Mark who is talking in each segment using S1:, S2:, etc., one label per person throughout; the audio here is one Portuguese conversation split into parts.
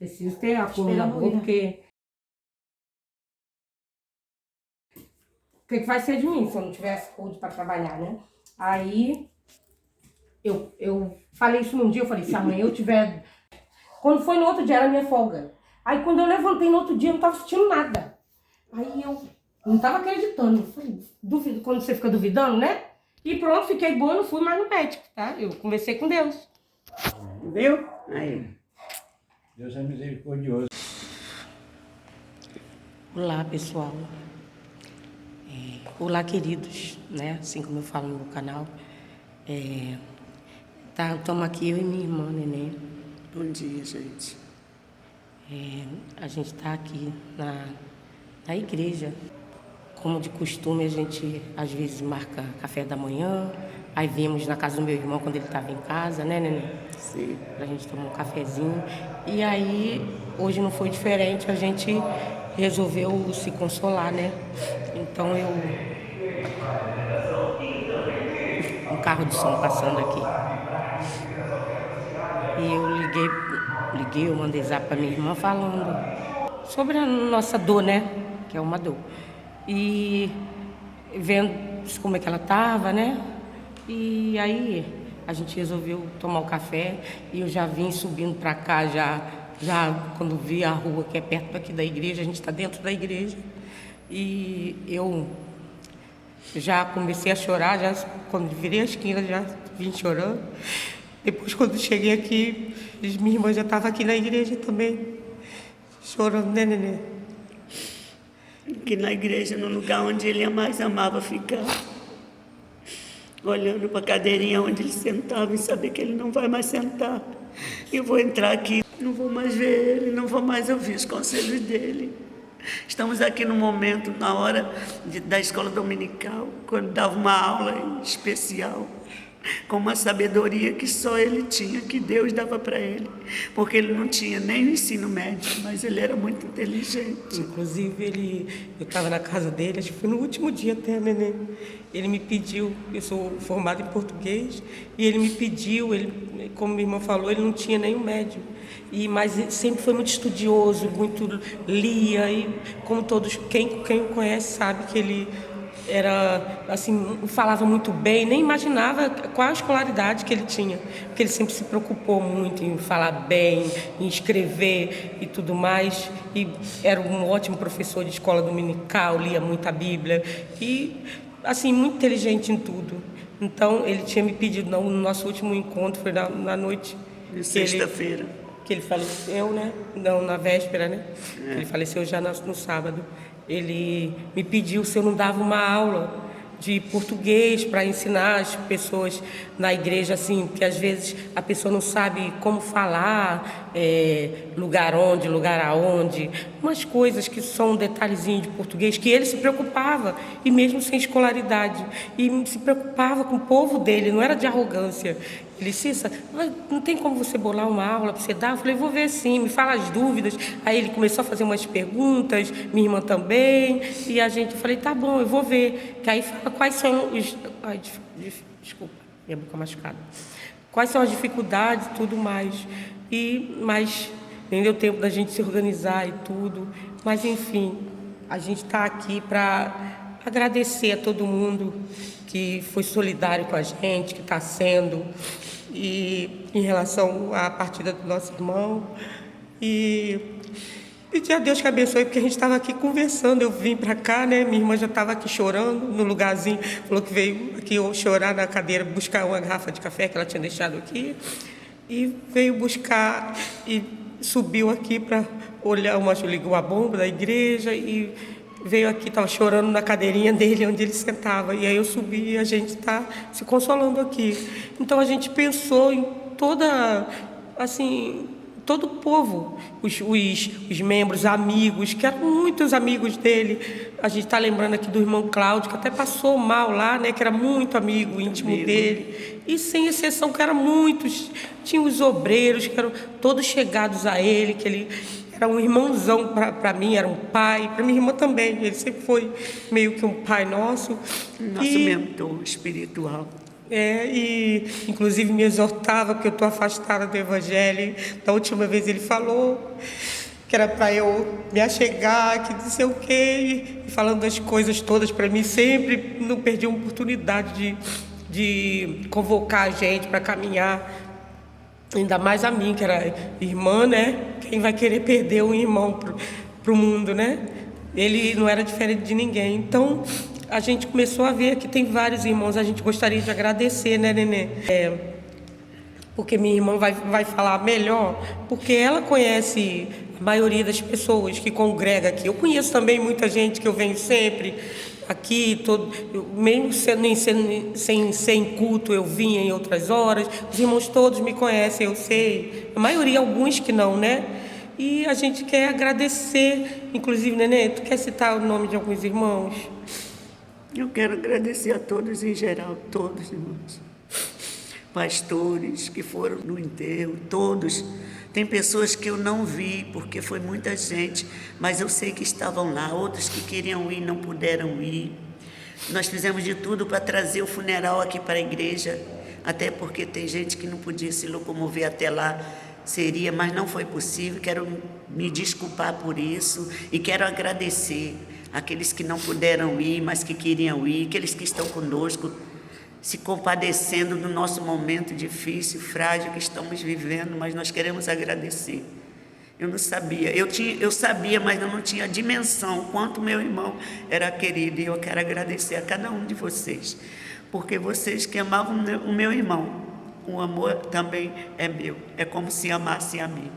S1: Preciso ter a coluna boa, porque... O que vai ser de mim se eu não tivesse saúde para trabalhar, né? Aí, eu falei isso num dia, eu falei, se amanhã eu tiver... Quando foi no outro dia, era minha folga. Aí, quando eu levantei no outro dia, eu não tava sentindo nada. Aí, eu não tava acreditando. Eu falei, duvido, quando você fica duvidando, né? E pronto, fiquei boa, não fui mais no médico, tá? Eu conversei com Deus.
S2: Viu? Aí. Deus é misericordioso.
S1: Olá, pessoal. Olá, queridos, né? Assim como eu falo no meu canal. Estamos aqui, eu e minha irmã, Nenê.
S2: Bom dia, gente.
S1: A gente está aqui na igreja. Como de costume, a gente às vezes marca café da manhã. Aí viemos na casa do meu irmão quando ele estava em casa, né, Nenê?
S2: Sim.
S1: Pra gente tomar um cafezinho. E aí, hoje não foi diferente, a gente resolveu se consolar, né? Então um carro de som passando aqui. E eu mandei zap pra minha irmã falando sobre a nossa dor, né? Que é uma dor. E vendo como é que ela tava, né? E aí a gente resolveu tomar o café e eu já vim subindo pra cá já quando vi a rua que é perto daqui da igreja, a gente tá dentro da igreja. E eu já comecei a chorar, já quando virei a esquina já vim chorando. Depois, quando cheguei aqui, minha irmã já estava aqui na igreja também, chorando, né, Nenê?
S2: Aqui na igreja, no lugar onde ele mais amava ficar. Olhando para a cadeirinha onde ele sentava e saber que ele não vai mais sentar. Eu vou entrar aqui, não vou mais ver ele, não vou mais ouvir os conselhos dele. Estamos aqui no momento, na hora da escola dominical, quando dava uma aula especial, com uma sabedoria que só ele tinha, que Deus dava para ele, porque ele não tinha nem o ensino médio, mas ele era muito inteligente.
S1: Inclusive, eu estava na casa dele, acho que foi no último dia até, Nenê. Ele me pediu, eu sou formada em português, e ele me pediu, ele, como minha irmã falou, ele não tinha nem o médio. Mas ele sempre foi muito estudioso, muito lia, e como todos, quem o conhece sabe que ele era, assim, falava muito bem, nem imaginava qual a escolaridade que ele tinha, porque ele sempre se preocupou muito em falar bem, em escrever e tudo mais, e era um ótimo professor de escola dominical, lia muita Bíblia, e, assim, muito inteligente em tudo. Então, ele tinha me pedido, no nosso último encontro, foi na noite...
S2: De sexta-feira.
S1: Que ele faleceu, né? Não, na véspera, né? Ele faleceu já no sábado. Ele me pediu se eu não dava uma aula de português para ensinar as pessoas na igreja, assim, porque às vezes a pessoa não sabe como falar, lugar aonde, umas coisas que são um detalhezinho de português, que ele se preocupava, e mesmo sem escolaridade, e se preocupava com o povo dele, não era de arrogância. Ele disse, Cissa, não tem como você bolar uma aula para você dar? Eu falei, vou ver sim, me fala as dúvidas. Aí ele começou a fazer umas perguntas, minha irmã também, e eu falei, tá bom, eu vou ver. Que aí fala quais são os... Ai, desculpa, minha boca machucada. Quais são as dificuldades e tudo mais. Mas nem deu tempo da gente se organizar e tudo. Mas, enfim, a gente está aqui para agradecer a todo mundo que foi solidário com a gente, que está sendo, e em relação à partida do nosso irmão. E pedir a Deus que abençoe, porque a gente estava aqui conversando. Eu vim para cá, né? Minha irmã já estava aqui chorando no lugarzinho, falou que veio aqui chorar na cadeira, buscar uma garrafa de café que ela tinha deixado aqui. E veio buscar e subiu aqui para olhar, ligou a bomba da igreja e veio aqui, estava chorando na cadeirinha dele, onde ele sentava. E aí eu subi e a gente está se consolando aqui. Então a gente pensou em todo o povo, os membros, amigos, que eram muitos amigos dele. A gente está lembrando aqui do irmão Cláudio, que até passou mal lá, né, que era muito amigo íntimo dele. E sem exceção, que eram muitos. Tinha os obreiros, que eram todos chegados a ele, que ele era um irmãozão para mim, era um pai, para minha irmã também. Ele sempre foi meio que um pai nosso.
S2: Nosso mentor espiritual.
S1: E inclusive me exortava porque eu estou afastada do evangelho. Da última vez ele falou que era para eu me achegar, que não sei o quê, e falando das coisas todas para mim. Sempre não perdi uma oportunidade de convocar a gente para caminhar. Ainda mais a mim, que era irmã, né? Quem vai querer perder um irmão pro mundo, né? Ele não era diferente de ninguém. Então, a gente começou a ver que tem vários irmãos. A gente gostaria de agradecer, né, Nenê? Porque minha irmã vai falar melhor, porque ela conhece a maioria das pessoas que congrega aqui. Eu conheço também muita gente que eu venho sempre aqui, mesmo sem ser em culto, eu vinha em outras horas. Os irmãos todos me conhecem, eu sei. A maioria, alguns que não, né? E a gente quer agradecer. Inclusive, Nenê, tu quer citar o nome de alguns irmãos?
S2: Eu quero agradecer a todos em geral, todos, irmãos. Pastores que foram no enterro, todos. Tem pessoas que eu não vi, porque foi muita gente, mas eu sei que estavam lá. Outros que queriam ir, não puderam ir. Nós fizemos de tudo para trazer o funeral aqui para a igreja, até porque tem gente que não podia se locomover até lá, mas não foi possível. Quero me desculpar por isso e quero agradecer aqueles que não puderam ir, mas que queriam ir, aqueles que estão conosco, se compadecendo do nosso momento difícil, frágil que estamos vivendo, mas nós queremos agradecer. Eu não sabia, eu sabia, mas eu não tinha dimensão o quanto meu irmão era querido, e eu quero agradecer a cada um de vocês, porque vocês que amavam o meu irmão, o amor também é meu, é como se amassem a mim.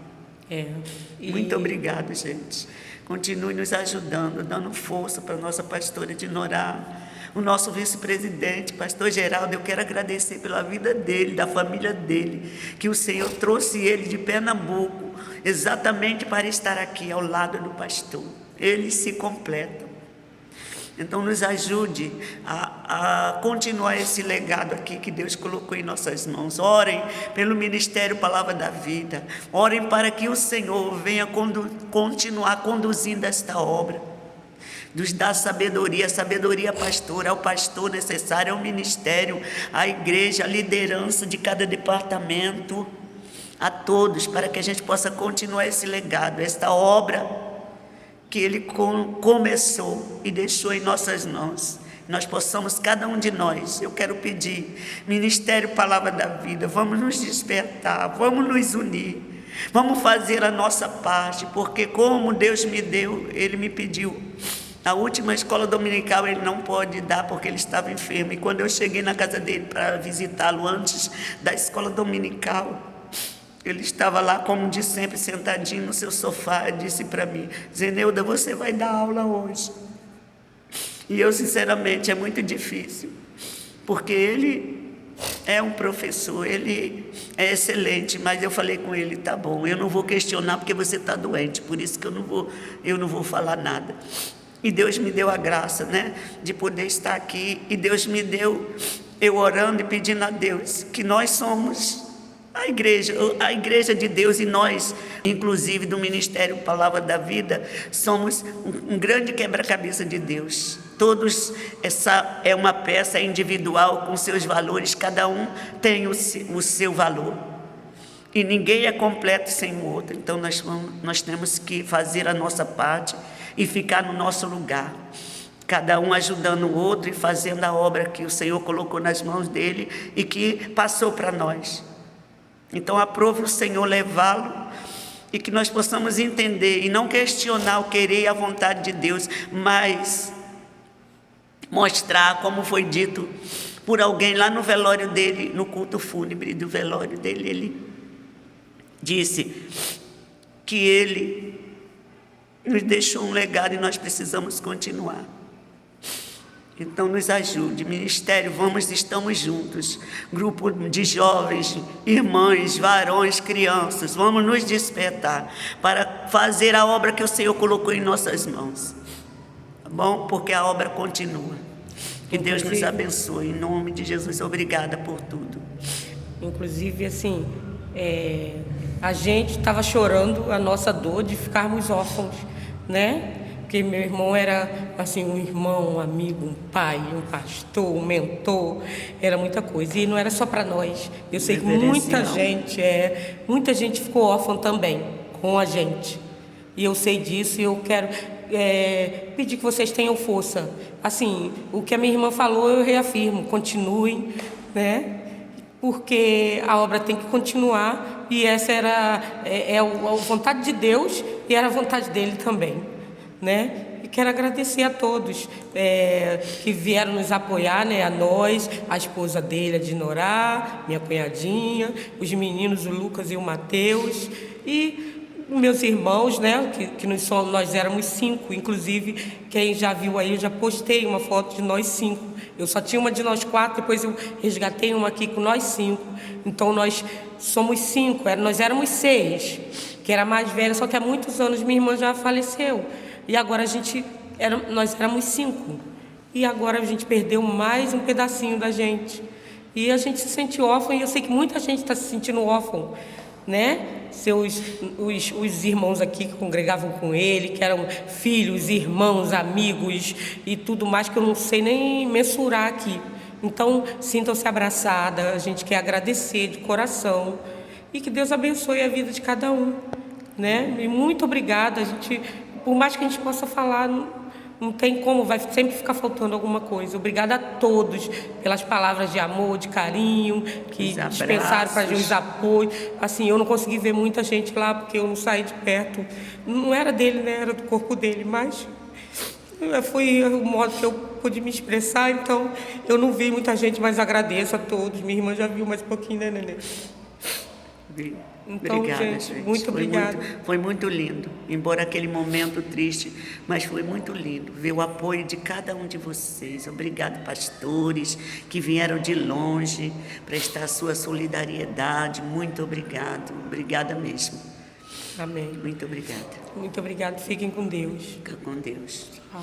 S2: Muito obrigado, gente. Continue nos ajudando, dando força para a nossa pastora de Norá, o nosso vice-presidente, pastor Geraldo. Eu quero agradecer pela vida dele, da família dele, que o Senhor trouxe ele de Pernambuco, exatamente para estar aqui ao lado do pastor. Eles se completam. Então, nos ajude a continuar esse legado aqui que Deus colocou em nossas mãos. Orem pelo Ministério Palavra da Vida. Orem para que o Senhor venha continuar conduzindo esta obra. Nos dá sabedoria pastora, ao pastor necessário, ao ministério, à igreja, à liderança de cada departamento, a todos, para que a gente possa continuar esse legado, esta obra que Ele começou e deixou em nossas mãos. Nós possamos, cada um de nós, eu quero pedir, Ministério Palavra da Vida, vamos nos despertar, vamos nos unir, vamos fazer a nossa parte, porque como Deus me deu, Ele me pediu. A última escola dominical ele não pôde dar porque ele estava enfermo, e quando eu cheguei na casa dele para visitá-lo antes da escola dominical, ele estava lá, como de sempre, sentadinho no seu sofá, e disse para mim: Zeneuda, você vai dar aula hoje. E eu, sinceramente, é muito difícil, porque ele é um professor, ele é excelente, mas eu falei com ele: tá bom, eu não vou questionar porque você está doente, por isso que eu não vou falar nada. E Deus me deu a graça, né, de poder estar aqui, e Deus me deu, eu orando e pedindo a Deus, que nós somos a igreja de Deus, e nós, inclusive do Ministério Palavra da Vida, somos um grande quebra-cabeça de Deus. Todos, essa é uma peça individual com seus valores, cada um tem o seu valor. E ninguém é completo sem o outro. Então nós temos que fazer a nossa parte e ficar no nosso lugar. Cada um ajudando o outro e fazendo a obra que o Senhor colocou nas mãos dele e que passou para nós. Então aprove o Senhor levá-lo e que nós possamos entender e não questionar o querer e a vontade de Deus, mas mostrar, como foi dito por alguém lá no velório dele, no culto fúnebre do velório dele, ele disse que ele nos deixou um legado e nós precisamos continuar. Então nos ajude, ministério, estamos juntos, grupo de jovens, irmãs, varões, crianças, vamos nos despertar para fazer a obra que o Senhor colocou em nossas mãos, tá bom? Porque a obra continua. Que Deus nos abençoe, em nome de Jesus. Obrigada por tudo.
S1: Inclusive, assim, a gente estava chorando a nossa dor de ficarmos órfãos, né? Porque meu irmão era, assim, um irmão, um amigo, um pai, um pastor, um mentor, era muita coisa. E não era só para nós. Eu sei que muita gente ficou órfã também, com a gente. E eu sei disso e eu quero pedir que vocês tenham força. Assim, o que a minha irmã falou, eu reafirmo, continuem, né? Porque a obra tem que continuar e essa era a vontade de Deus e era a vontade dele também, né? E quero agradecer a todos que vieram nos apoiar, né? A nós, a esposa dele, a Dinorá, minha cunhadinha, os meninos, o Lucas e o Mateus, e meus irmãos, né? Que nós éramos 5, inclusive, quem já viu aí, eu já postei uma foto de nós 5. Eu só tinha uma de nós 4, depois eu resgatei uma aqui com nós 5. Então nós somos 5, nós éramos 6, que era mais velha, só que há muitos anos minha irmã já faleceu. E agora nós éramos 5. E agora a gente perdeu mais um pedacinho da gente. E a gente se sente órfão, e eu sei que muita gente está se sentindo órfão, né? Os irmãos aqui que congregavam com ele, que eram filhos, irmãos, amigos e tudo mais que eu não sei nem mensurar aqui. Então, sintam-se abraçadas, a gente quer agradecer de coração e que Deus abençoe a vida de cada um, né? E muito obrigada, por mais que a gente possa falar, não tem como, vai sempre ficar faltando alguma coisa. Obrigada a todos pelas palavras de amor, de carinho, que dispensaram para a gente os apoios. Assim, eu não consegui ver muita gente lá, porque eu não saí de perto. Não era dele, né? Era do corpo dele, mas foi o modo que eu pude me expressar, então eu não vi muita gente, mas agradeço a todos. Minha irmã já viu mais um pouquinho, né, Nenê? Então,
S2: Obrigada,
S1: gente, muito obrigada.
S2: Foi muito lindo, embora aquele momento triste, mas foi muito lindo ver o apoio de cada um de vocês. Obrigado, pastores, que vieram de longe prestar sua solidariedade. Muito obrigado, obrigada mesmo.
S1: Amém.
S2: Muito obrigada.
S1: Muito obrigada, fiquem com Deus.
S2: Fica com Deus.
S1: Tchau.